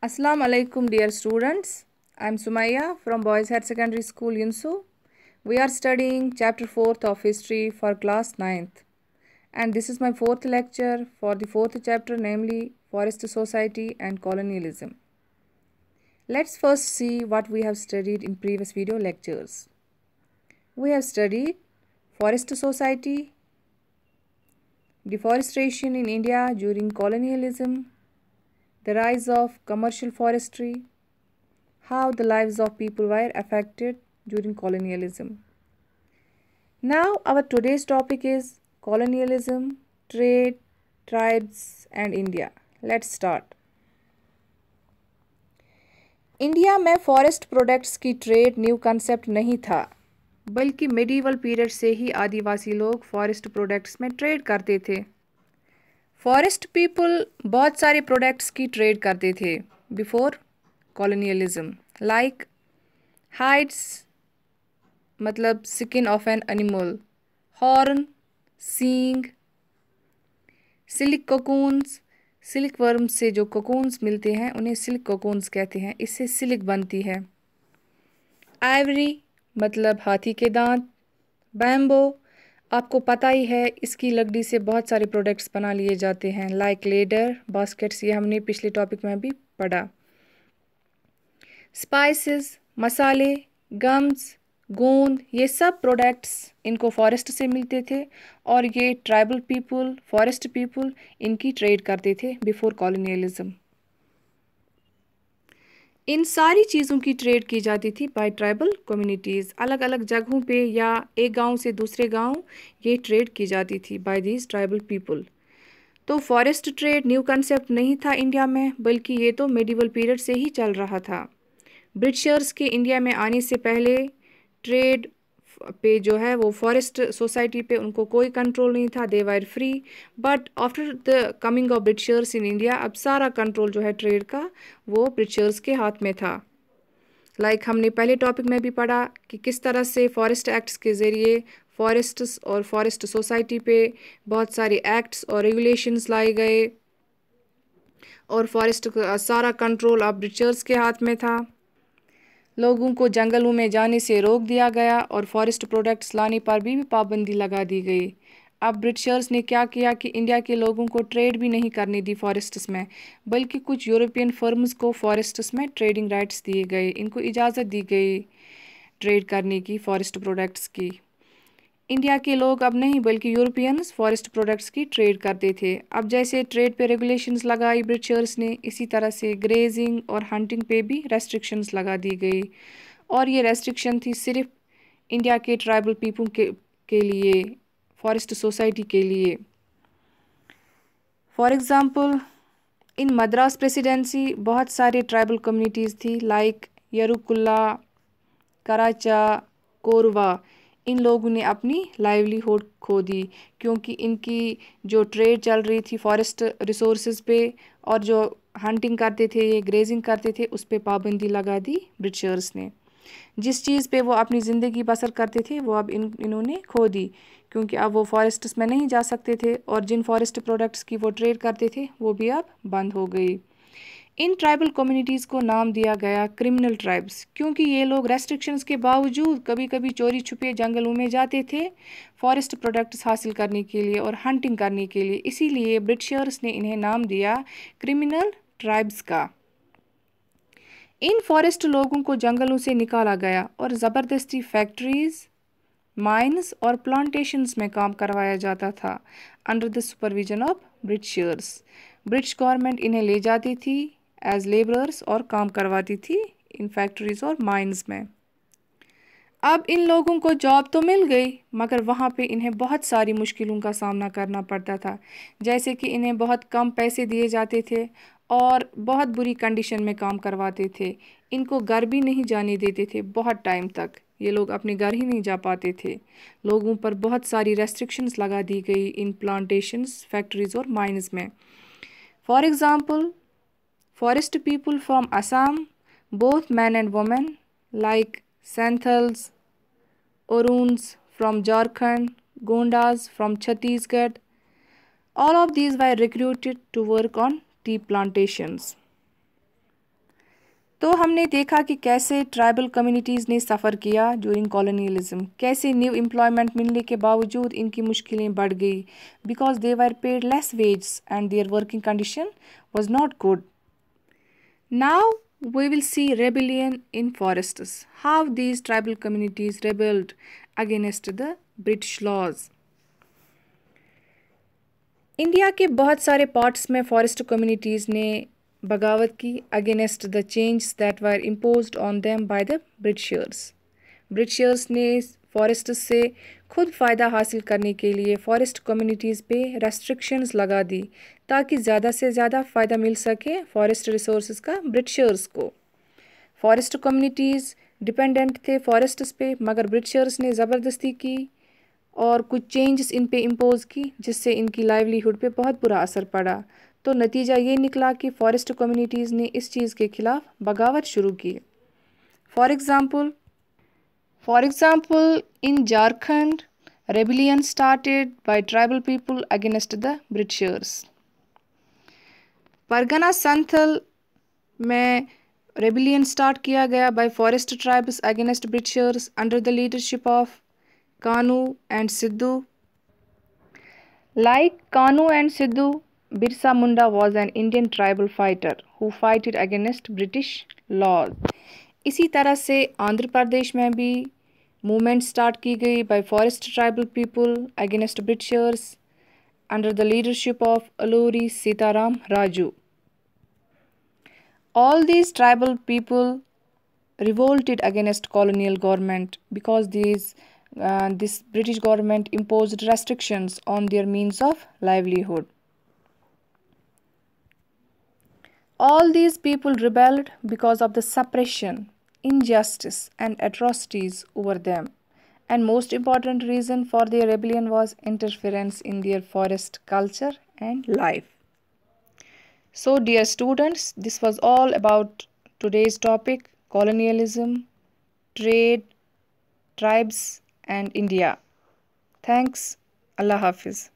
Assalamu alaikum dear students. I am Sumaya from Boys Higher Secondary School Yunsu. We are studying chapter 4th of history for class 9th. And this is my 4th lecture for the 4th chapter, namely Forest Society and Colonialism. Let's first see what we have studied in previous video lectures. We have studied Forest Society, deforestation in India during colonialism, the rise of commercial forestry, how the lives of people were affected during colonialism. Now our today's topic is colonialism, trade, tribes and India. Let's start. India में forest products की trade new concept नहीं था, बल्कि medieval period से ही आदिवासी लोग forest products में trade करते थे। फॉरेस्ट पीपल बहुत सारे प्रोडक्ट्स की ट्रेड करते थे बिफोर कॉलोनियलिज्म, लाइक हाइड्स मतलब skin of an animal, horn, seeing, silk cocoons, silk worm से जो कोकून्स मिलते हैं उन्हें सिल्क कोकून्स कहते हैं, इससे सिल्क बनती है। आइवरी मतलब हाथी के दांत, बैम्बो आपको पता ही है, इसकी लकड़ी से बहुत सारे प्रोडक्ट्स बना लिए जाते हैं, लाइक लेडर, बास्केट्स, ये हमने पिछले टॉपिक में भी पढ़ा। स्पाइसेस, मसाले, गम्स, गोंद, ये सब प्रोडक्ट्स इनको फॉरेस्ट से मिलते थे और ये ट्राइबल पीपल, फॉरेस्ट पीपल इनकी ट्रेड करते थे बिफोर कॉलोनियलिज्म। इन सारी चीज़ों की ट्रेड की जाती थी बाय ट्राइबल कम्युनिटीज़। अलग अलग जगहों पे या एक गांव से दूसरे गांव ये ट्रेड की जाती थी बाय दीज ट्राइबल पीपल। तो फॉरेस्ट ट्रेड न्यू कंसेप्ट नहीं था इंडिया में, बल्कि ये तो मेडिवल पीरियड से ही चल रहा था। ब्रिटिशर्स के इंडिया में आने से पहले ट्रेड पे जो है वो फॉरेस्ट सोसाइटी पे उनको कोई कंट्रोल नहीं था, they were free. But after the coming of Britishers in India अब सारा कंट्रोल जो है ट्रेड का वो ब्रिटिशर्स के हाथ में था। लाइक हमने पहले टॉपिक में भी पढ़ा कि किस तरह से फॉरेस्ट एक्ट्स के ज़रिए फॉरेस्ट्स और फॉरेस्ट सोसाइटी पे बहुत सारे एक्ट्स और रेगुलेशंस लाए गए और फॉरेस्ट का सारा कंट्रोल अब ब्रिटिशर्स के हाथ में था। लोगों को जंगलों में जाने से रोक दिया गया और फॉरेस्ट प्रोडक्ट्स लाने पर भी पाबंदी लगा दी गई। अब ब्रिटिशर्स ने क्या किया कि इंडिया के लोगों को ट्रेड भी नहीं करने दी फॉरेस्ट्स में, बल्कि कुछ यूरोपियन फर्म्स को फॉरेस्ट्स में ट्रेडिंग राइट्स दिए गए, इनको इजाज़त दी गई ट्रेड करने की फॉरेस्ट प्रोडक्ट्स की। इंडिया के लोग अब नहीं बल्कि यूरोपियंस फॉरेस्ट प्रोडक्ट्स की ट्रेड करते थे। अब जैसे ट्रेड पे रेगुलेशंस लगाई ब्रिटिशर्स ने, इसी तरह से ग्रेजिंग और हंटिंग पे भी रेस्ट्रिक्शंस लगा दी गई और ये रेस्ट्रिक्शन थी सिर्फ इंडिया के ट्राइबल पीपल के लिए, फॉरेस्ट सोसाइटी के लिए। For example in Madras presidency बहुत सारे ट्राइबल कम्युनिटीज़ थी, लाइक यरुकुल्ला, कराचा, कोरवा। इन लोगों ने अपनी लाइवलीहुड खो दी क्योंकि इनकी जो ट्रेड चल रही थी फॉरेस्ट रिसोर्सेज पे और जो हंटिंग करते थे, ये ग्रेजिंग करते थे, उस पे पाबंदी लगा दी ब्रिटिशर्स ने। जिस चीज़ पे वो अपनी ज़िंदगी बसर करते थे वो अब इन्होंने खो दी क्योंकि अब वो फॉरेस्ट्स में नहीं जा सकते थे और जिन फॉरेस्ट प्रोडक्ट्स की वो ट्रेड करते थे वो भी अब बंद हो गई। इन ट्राइबल कम्युनिटीज़ को नाम दिया गया क्रिमिनल ट्राइब्स क्योंकि ये लोग रेस्ट्रिक्शंस के बावजूद कभी कभी चोरी छुपे जंगलों में जाते थे फॉरेस्ट प्रोडक्ट्स हासिल करने के लिए और हंटिंग करने के लिए, इसीलिए ब्रिटिशर्स ने इन्हें नाम दिया क्रिमिनल ट्राइब्स का। इन फॉरेस्ट लोगों को जंगलों से निकाला गया और ज़बरदस्ती फैक्ट्रीज़, माइंस और प्लांटेशंस में काम करवाया जाता था under the supervision of Britishers. British government इन्हें ले जाती थी एज लेबरर्स और काम करवाती थी इन फैक्ट्रीज़ और माइंस में। अब इन लोगों को जॉब तो मिल गई मगर वहाँ पे इन्हें बहुत सारी मुश्किलों का सामना करना पड़ता था, जैसे कि इन्हें बहुत कम पैसे दिए जाते थे और बहुत बुरी कंडीशन में काम करवाते थे। इनको घर भी नहीं जाने देते थे, बहुत टाइम तक ये लोग अपने घर ही नहीं जा पाते थे। लोगों पर बहुत सारी रेस्ट्रिक्शंस लगा दी गई इन प्लांटेशंस, फैक्ट्रीज़ और माइंस में। For example forest people from Assam, both men and women, like Santhals, Oruns from Jharkhand, Gondas from Chhattisgarh, all of these were recruited to work on tea plantations. तो हमने देखा कि कैसे tribal communities ने suffer किया during colonialism, कैसे new employment मिलने के बावजूद इनकी मुश्किलें बढ़ गई because they were paid less wage and their working condition was not good. Now we will see rebellion in forests, how these tribal communities rebelled against the British laws. India के बहुत सारे पार्ट्स में forest communities ने बगावत की against the change that were imposed on them by the Britishers. Britishers ने forest से खुद फ़ायदा हासिल करने के लिए फ़ॉरेस्ट कम्युनिटीज़ पे रेस्ट्रिक्शंस लगा दी ताकि ज़्यादा से ज़्यादा फ़ायदा मिल सके फॉरेस्ट रिसोर्स का ब्रिटिशर्स को। फॉरेस्ट कम्युनिटीज़ डिपेंडेंट थे फॉरेस्ट्स पे, मगर ब्रिटिशर्स ने ज़बरदस्ती की और कुछ चेंजेस इन पे इम्पोज की जिससे इनकी लाइवलीहुड पे बहुत बुरा असर पड़ा। तो नतीजा ये निकला कि फॉरेस्ट कम्युनिटीज़ ने इस चीज़ के ख़िलाफ़ बगावत शुरू की। For example in Jharkhand rebellion started by tribal people against the Britishers. Pargana Santhal में rebellion स्टार्ट किया गया by forest tribes against Britishers under the leadership of Kanu and Sidhu. Like Kanu and Sidhu, Birsa Munda was an Indian tribal fighter who fought against British laws. इसी तरह से आंध्र प्रदेश में भी movement start की गई bye forest tribal people against Britishers under the leadership of Alluri Sitaram Raju. All these tribal people revolted against colonial government because this British government imposed restrictions on their means of livelihood. All these people rebelled because of the suppression, injustice and atrocities over them. And most important reason for their rebellion was interference in their forest culture and life. So dear students, this was all about today's topic, colonialism, trade, tribes and India. Thanks. Allah Hafiz.